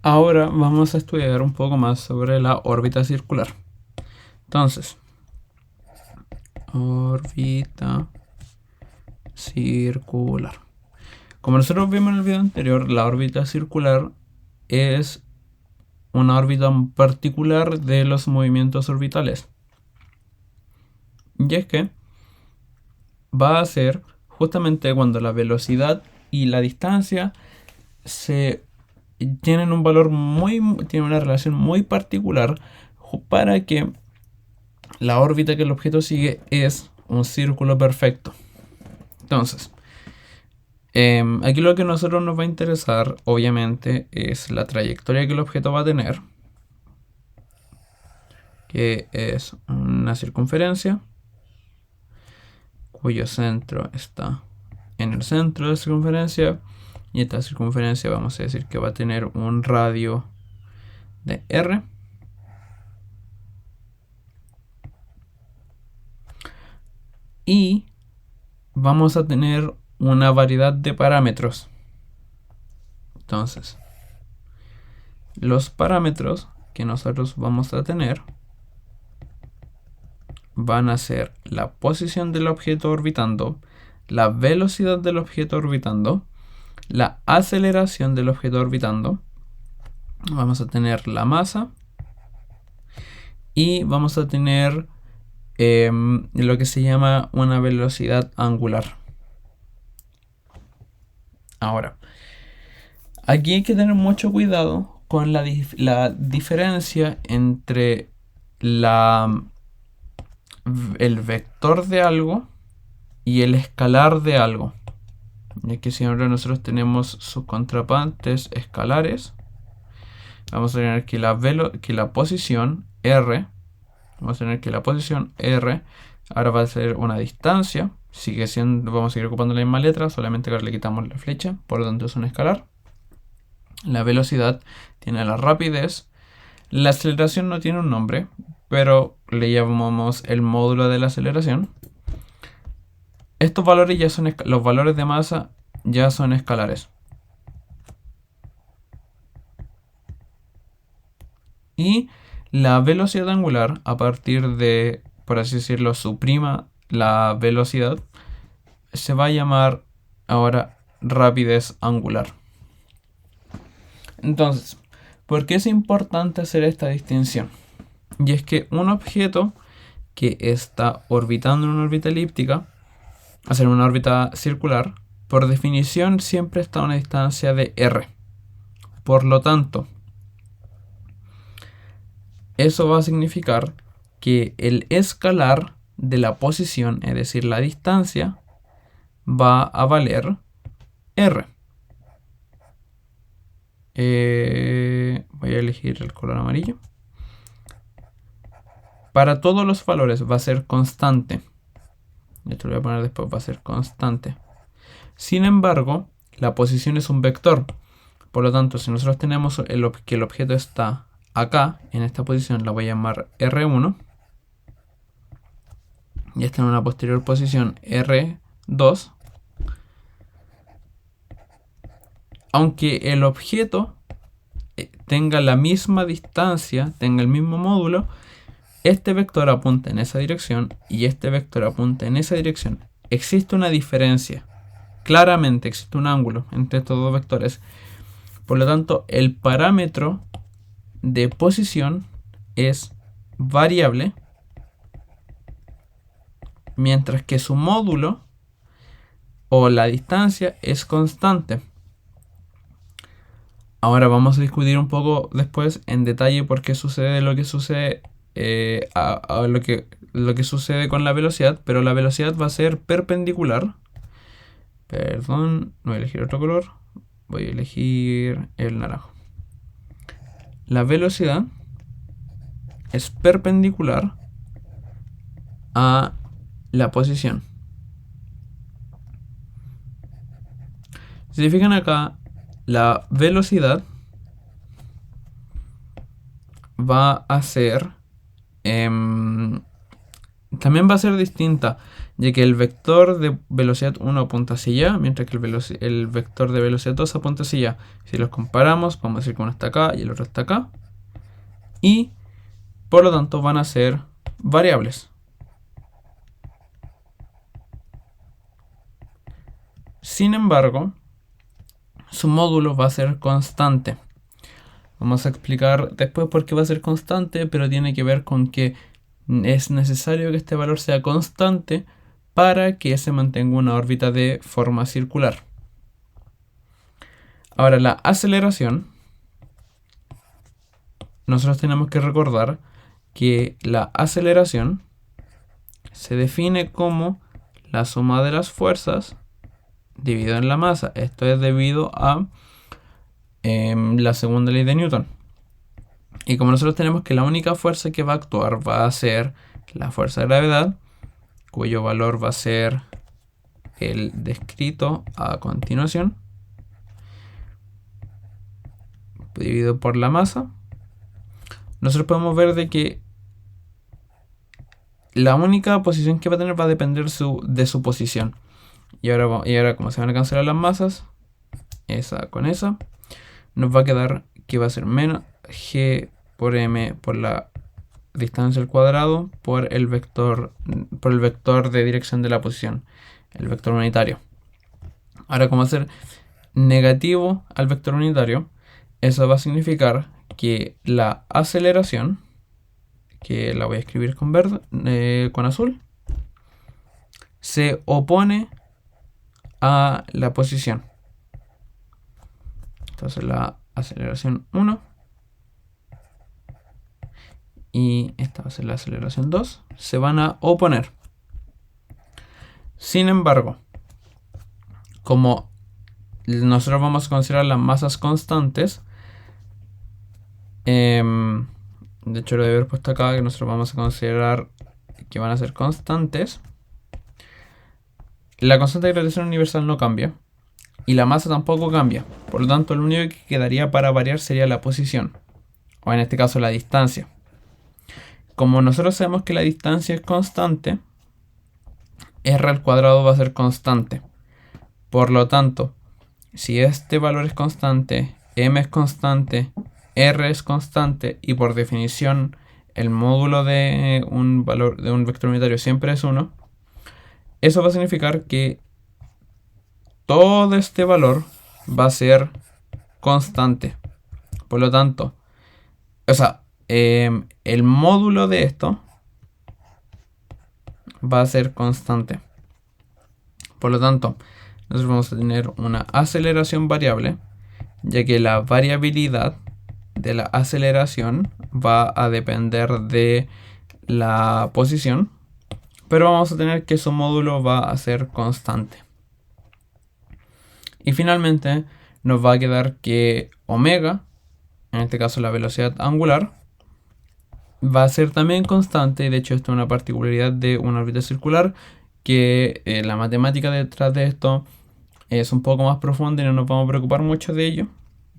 Ahora vamos a estudiar un poco más sobre la órbita circular. Entonces, órbita circular. Como nosotros vimos en el video anterior, la órbita circular es una órbita particular de los movimientos orbitales. Y es que va a ser justamente cuando la velocidad y la distancia se tienen un valor tienen una relación muy particular para que la órbita que el objeto sigue es un círculo perfecto. Entonces, aquí lo que a nosotros nos va a interesar, obviamente, es la trayectoria que el objeto va a tener, que es una circunferencia cuyo centro está en el centro de la circunferencia, y esta circunferencia vamos a decir que va a tener un radio de r. Y vamos a tener una variedad de parámetros. Entonces, los parámetros que nosotros vamos a tener van a ser la posición del objeto orbitando, la velocidad del objeto orbitando, la aceleración del objeto orbitando, vamos a tener la masa y vamos a tener lo que se llama una velocidad angular. Ahora, aquí hay que tener mucho cuidado con la diferencia entre el vector de algo y el escalar de algo. Y aquí siempre nosotros tenemos sus contrapartes escalares. Vamos a tener que la posición R, vamos a tener que la posición R ahora va a ser una distancia. Sigue siendo, vamos a seguir ocupando la misma letra, solamente que ahora le quitamos la flecha, por lo tanto es un escalar. La velocidad tiene la rapidez. La aceleración no tiene un nombre, pero le llamamos el módulo de la aceleración. Estos valores ya son los valores de masa ya son escalares. Y la velocidad angular, a partir de, por así decirlo, su prima, la velocidad, se va a llamar ahora rapidez angular. Entonces, ¿por qué es importante hacer esta distinción? Y es que un objeto que está orbitando en una órbita elíptica, hacer una órbita circular, por definición siempre está a una distancia de r. Por lo tanto, eso va a significar que el escalar de la posición, es decir, la distancia, va a valer r. Voy a elegir el color amarillo. Para todos los valores va a ser constante. Esto lo voy a poner después, va a ser constante. Sin embargo, la posición es un vector. Por lo tanto, si nosotros tenemos que el objeto está acá, en esta posición, la voy a llamar R1. Y está en una posterior posición R2. Aunque el objeto tenga la misma distancia, tenga el mismo módulo, este vector apunta en esa dirección y este vector apunta en esa dirección. Existe una diferencia. Claramente existe un ángulo entre estos dos vectores. Por lo tanto, el parámetro de posición es variable, mientras que su módulo o la distancia es constante. Ahora vamos a discutir un poco después en detalle por qué sucede lo que sucede lo que sucede con la velocidad, pero la velocidad va a ser perpendicular. Perdón, no voy a elegir otro color, voy a elegir el naranja. La velocidad es perpendicular a la posición. Si se fijan acá, la velocidad va a ser también va a ser distinta. ya que el vector de velocidad 1 apunta hacia allá, mientras que el vector de velocidad 2 apunta hacia allá. Si los comparamos, podemos decir que uno está acá y el otro está acá, y por lo tanto van a ser variables. Sin embargo, su módulo va a ser constante. Vamos a explicar después por qué va a ser constante, pero tiene que ver con que es necesario que este valor sea constante para que se mantenga una órbita de forma circular. Ahora, la aceleración, nosotros tenemos que recordar que la aceleración se define como la suma de las fuerzas dividido en la masa. Esto es debido a la segunda ley de Newton. Y como nosotros tenemos que la única fuerza que va a actuar va a ser la fuerza de gravedad, cuyo valor va a ser el descrito a continuación, dividido por la masa, nosotros podemos ver de que la única posición que va a tener va a depender de su posición. Y ahora como se van a cancelar las masas, esa con esa, nos va a quedar que va a ser menos g por m por la distancia al cuadrado por el vector de dirección de la posición, el vector unitario. Ahora, como hacer negativo al vector unitario, eso va a significar que la aceleración, que la voy a escribir con verde, con azul, se opone a la posición. Entonces la aceleración 1 y esta va a ser la aceleración 2, se van a oponer. Sin embargo, como nosotros vamos a considerar las masas constantes, de hecho lo debo haber puesto acá, que nosotros vamos a considerar que van a ser constantes, la constante de gravitación universal no cambia y la masa tampoco cambia. Por lo tanto, lo único que quedaría para variar sería la posición, o en este caso la distancia. Como nosotros sabemos que la distancia es constante, r al cuadrado va a ser constante. Por lo tanto, si este valor es constante, m es constante, r es constante y por definición el módulo de un valor de un vector unitario siempre es 1, eso va a significar que todo este valor va a ser constante. Por lo tanto, el módulo de esto va a ser constante. Por lo tanto, nosotros vamos a tener una aceleración variable, ya que la variabilidad de la aceleración va a depender de la posición, pero vamos a tener que su módulo va a ser constante. Y finalmente nos va a quedar que omega, en este caso la velocidad angular, va a ser también constante. De hecho, esto es una particularidad de una órbita circular, que la matemática detrás de esto es un poco más profunda y no nos vamos a preocupar mucho de ello.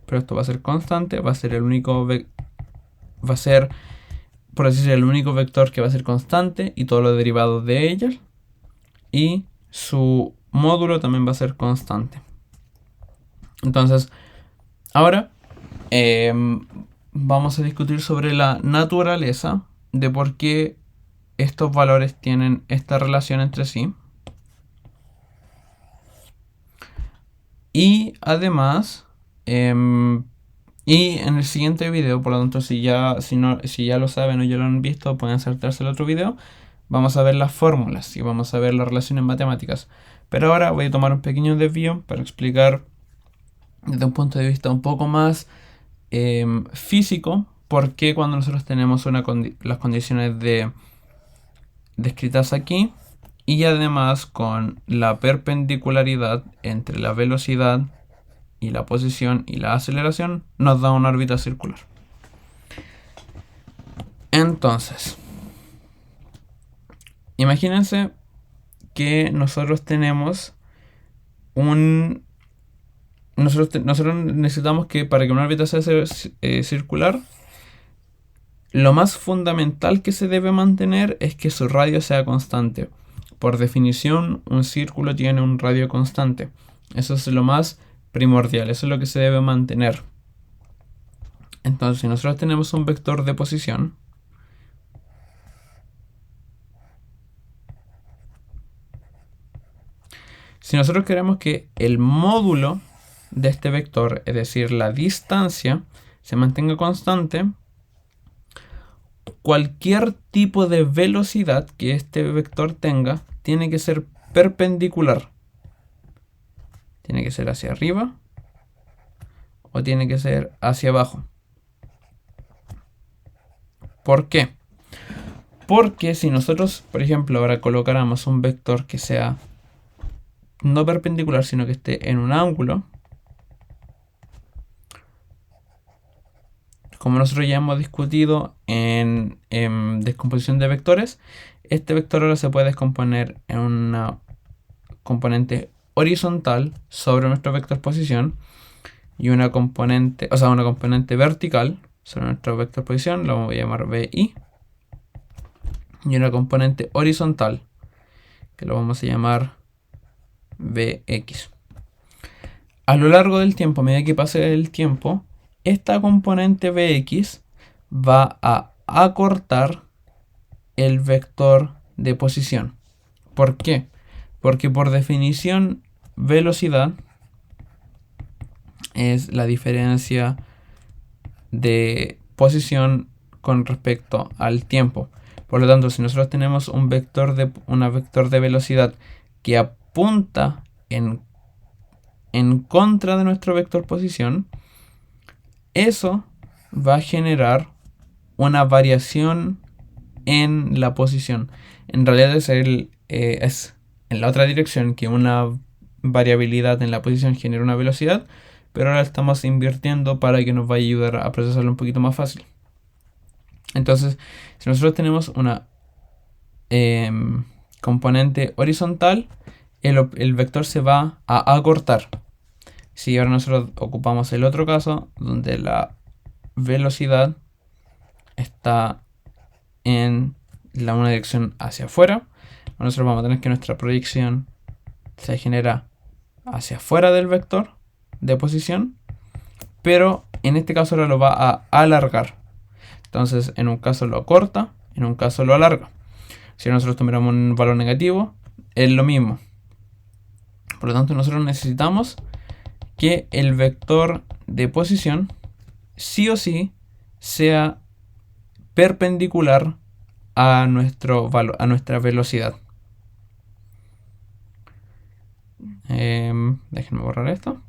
Pero esto va a ser constante, va a ser el único va a ser, por así decirlo, el único vector que va a ser constante y todos los derivados de ella. Y su módulo también va a ser constante. Entonces, ahora vamos a discutir sobre la naturaleza de por qué estos valores tienen esta relación entre sí. Y además, y en el siguiente video, por lo tanto, si ya lo saben o ya lo han visto, pueden saltarse el otro video. Vamos a ver las fórmulas y vamos a ver las relaciones matemáticas. Pero ahora voy a tomar un pequeño desvío para explicar desde un punto de vista un poco más físico por qué cuando nosotros tenemos las condiciones descritas aquí y además con la perpendicularidad entre la velocidad y la posición y la aceleración nos da una órbita circular. Entonces, imagínense que nosotros tenemos nosotros necesitamos que para que una órbita sea circular, lo más fundamental que se debe mantener es que su radio sea constante. por definición, un círculo tiene un radio constante. Eso es lo más primordial, eso es lo que se debe mantener. Entonces, si nosotros tenemos un vector de posición, si nosotros queremos que el módulo de este vector, es decir, la distancia, se mantenga constante, cualquier tipo de velocidad que este vector tenga tiene que ser perpendicular. Tiene que ser hacia arriba o tiene que ser hacia abajo. ¿Por qué? Porque si nosotros, por ejemplo, ahora colocáramos un vector que sea no perpendicular, sino que esté en un ángulo, como nosotros ya hemos discutido en descomposición de vectores, este vector ahora se puede descomponer en una componente horizontal sobre nuestro vector posición y una componente vertical sobre nuestro vector posición, lo voy a llamar VI, y una componente horizontal que lo vamos a llamar Vx. A lo largo del tiempo, a medida que pase el tiempo, esta componente Vx va a acortar el vector de posición. ¿Por qué? Porque por definición, velocidad es la diferencia de posición con respecto al tiempo. Por lo tanto, si nosotros tenemos una vector de velocidad que apunta en contra de nuestro vector posición, eso va a generar una variación en la posición. En realidad es en la otra dirección, que una variabilidad en la posición genera una velocidad, pero ahora estamos invirtiendo para que nos vaya a ayudar a procesarlo un poquito más fácil. Entonces, si nosotros tenemos una componente horizontal, el vector se va a acortar. Si ahora nosotros ocupamos el otro caso, donde la velocidad está en una dirección hacia afuera, nosotros vamos a tener que nuestra proyección se genera hacia afuera del vector de posición, pero en este caso ahora lo va a alargar. Entonces, en un caso lo acorta, en un caso lo alarga. Si nosotros tomamos un valor negativo, es lo mismo. Por lo tanto, nosotros necesitamos que el vector de posición sí o sí sea perpendicular a nuestra velocidad. Déjenme borrar esto.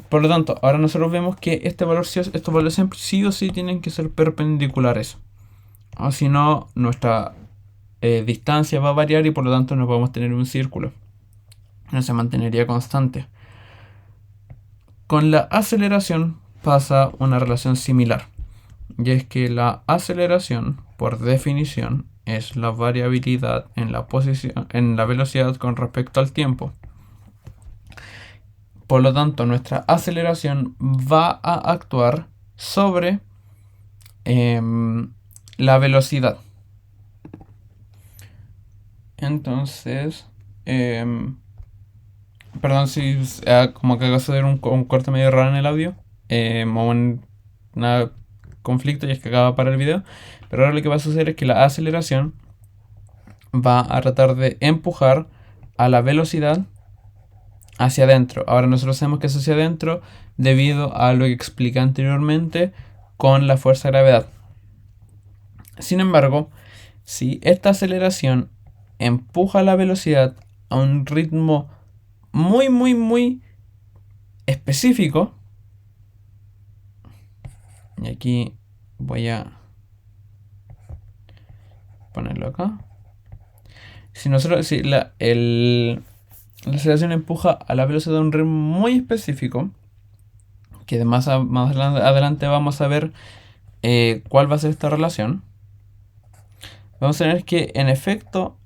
Por lo tanto, ahora nosotros vemos que estos valores siempre sí o sí tienen que ser perpendiculares. O si no, nuestra distancia va a variar y por lo tanto no podemos tener un círculo. No se mantendría constante. Con la aceleración pasa una relación similar. Y es que la aceleración, por definición, es la variabilidad en la velocidad con respecto al tiempo. Por lo tanto, nuestra aceleración va a actuar sobre la velocidad. Entonces, perdón si como que acabo de hacer un corte medio raro en el audio, o un conflicto y es que acaba de parar el video. Pero ahora lo que va a suceder es que la aceleración va a tratar de empujar a la velocidad hacia adentro. Ahora nosotros sabemos que es hacia adentro debido a lo que expliqué anteriormente con la fuerza de gravedad. Sin embargo, si esta aceleración empuja la velocidad a un ritmo muy específico, y aquí voy a ponerlo acá. Si la aceleración empuja a la velocidad de un ritmo muy específico, que más adelante vamos a ver cuál va a ser esta relación, vamos a tener que en efecto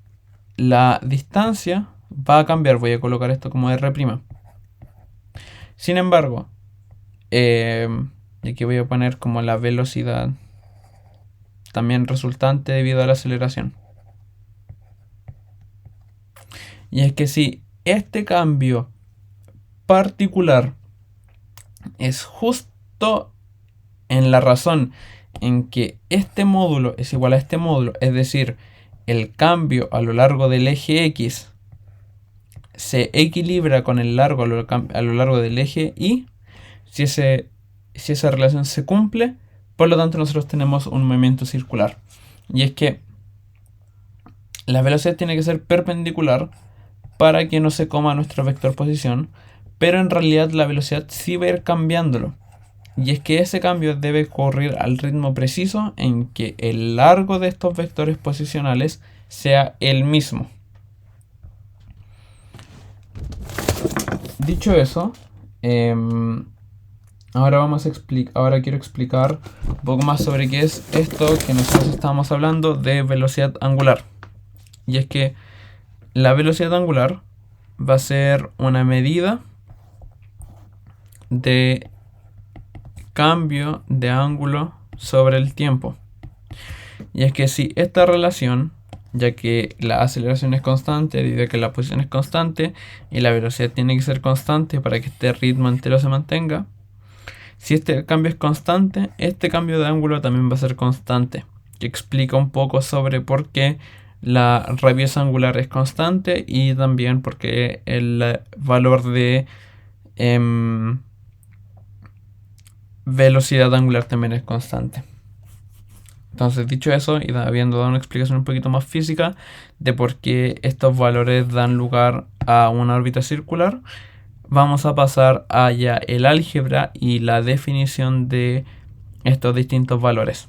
la distancia va a cambiar. Voy a colocar esto como R'. Sin embargo, aquí voy a poner como la velocidad también resultante debido a la aceleración. Y es que si este cambio particular es justo en la razón en que este módulo es igual a este módulo, es decir, el cambio a lo largo del eje X se equilibra con el largo a lo largo del eje Y, si esa relación se cumple, por lo tanto nosotros tenemos un movimiento circular. Y es que la velocidad tiene que ser perpendicular para que no se coma nuestro vector posición, pero en realidad la velocidad sí va a ir cambiándolo. Y es que ese cambio debe ocurrir al ritmo preciso en que el largo de estos vectores posicionales sea el mismo. Dicho eso, ahora quiero explicar un poco más sobre qué es esto que nosotros estábamos hablando de velocidad angular. Y es que la velocidad angular va a ser una medida de cambio de ángulo sobre el tiempo. Y es que si esta relación, ya que la aceleración es constante debido a que la posición es constante y la velocidad tiene que ser constante para que este ritmo entero se mantenga, si este cambio es constante, este cambio de ángulo también va a ser constante, que explica un poco sobre por qué la rabieza angular es constante y también por qué el valor de velocidad angular también es constante. Entonces, dicho eso, y habiendo dado una explicación un poquito más física de por qué estos valores dan lugar a una órbita circular, vamos a pasar a ya el álgebra y la definición de estos distintos valores.